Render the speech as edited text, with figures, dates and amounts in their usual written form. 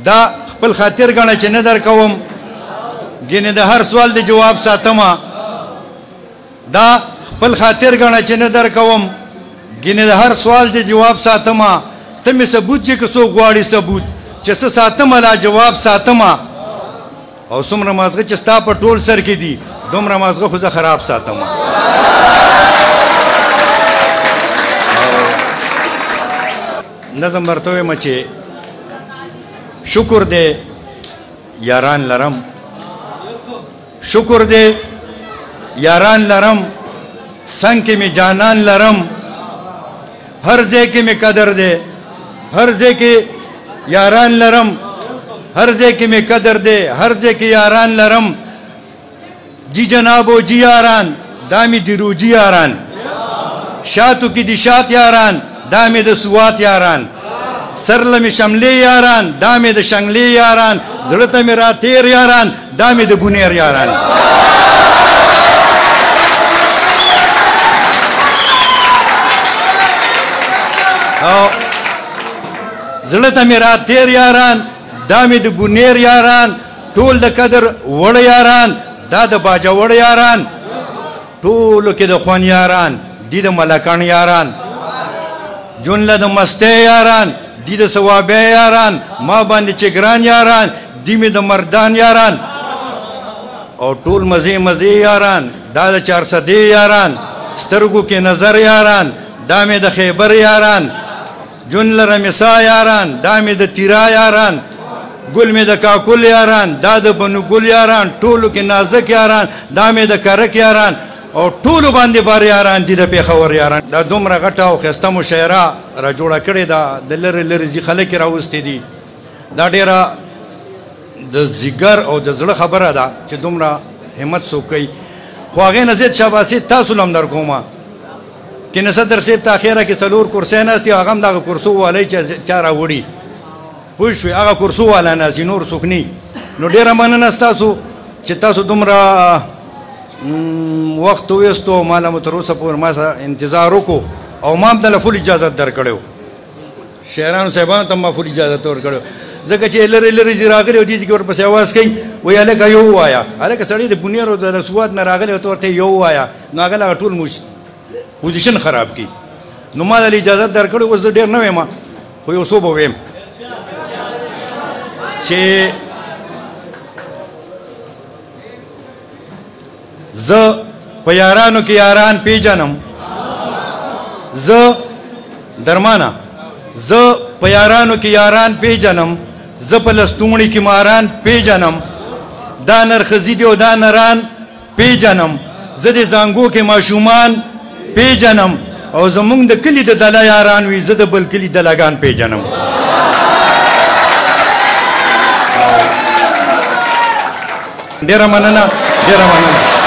دا خپل خاطر غاڼه چې نه درکوم ګینې د هر سوال د جواب ساتم دا خپل خاطر غاڼه چې نه درکوم ګینې د هر سوال د جواب ساتم ته مې ثبوت چې که څوک غواړي ثبوت چې څه ساتم لا جواب ساتم او څومره مازغه چې ستا په ټول سر کې دي دومره مازغه خو زه خراب ساتم نظم ورته وایم چې شکر دې یاران لرم شکر دې یاران لرم څنګ کې مې جانان لرم هر ځای کې مې قدر دې هر ځای کې یاران لرم هر ځای کې مې قدر دې هر ځای کې یاران لرم جی جناب و جی یاران دا مې د روجي یاران شاتو کې د شات یاران دا مې د سوات یاران سر لمې شملې یاران دا مې د شنګلې یاران زړه ته مې را تیر یاران دا مې د بونیر یاران او زړه ته مې را تیر یاران دا مې د بونیر یاران ټول د قدر وړ یاران دا د باجه وړ یاران ټولو کې د خوان یاران دی د ملکان یاران جونله د مستی یاران دی د ثوابه یاران ما باندې چې ګران یاران دی مې د مردان یاران او ټول مزې مزې یاران دا د 400 یاران سترګو کې نظر یاران دا مې د خیبر یاران جونله رمسا یاران دا مې د تیرا یاران ګل مې د کاکل یاران دا د بنو ګل یاران ټولو کې نازک یاران دا مې د کرک یاران او ټولو باندې بار یاران دي د پیښور یاران دا دومره غټه او ښایسته مشاعره را جوړه کړې ده د لرې لرې ځي خلک یې راوستي دي دا ډېره د ځیګر او د زړه خبره ده چې دومره همت څوک کوي خو هغې نه زیات شاباسي تاسو له هم در کومه کې نه صدر صاحب ته اخره کې 4 کرسۍ ناست دي هغه هم دغه کرسو والی چې چا راوړي پوه شوې هغه کرسو والا ناست نور څوک نه نو ډېره مننه ستاسو چې تاسو دومره وخت ویستو ما له تر اوسه پورې ما سره انتظار وکړو او ما هم دله فل اجازت درکړی و شاعرانو صاحبانو ته ما فل اجازت ورکړی ځکه چې لرې لرې ځي راغلي او دې ځای کې ورپسې اواز کوي وایي هلکه یو ووایه هلکه سړی د بونیر او د سوات نه راغلی ته ورته یو ووایه نو هغه هغه ټول پوزیشن خراب کړي نو ما دله اجازت درکړی اوس زه ډېر نه وایم خو یو څو به ویم چې زه په یارانو کې یاران پیژنم زه درمانه زه په یارانو کې یاران پیژنم زه په لستوڼي کې ماران پیژنم دا نرخزي دي او دا نران پیژنم زه د زانګو کې ماشومان پیژنم او زمونږ د کلي د دله یاران وي زه د بل کلي دلګان پیژنم ډېره مننه ډېره مننه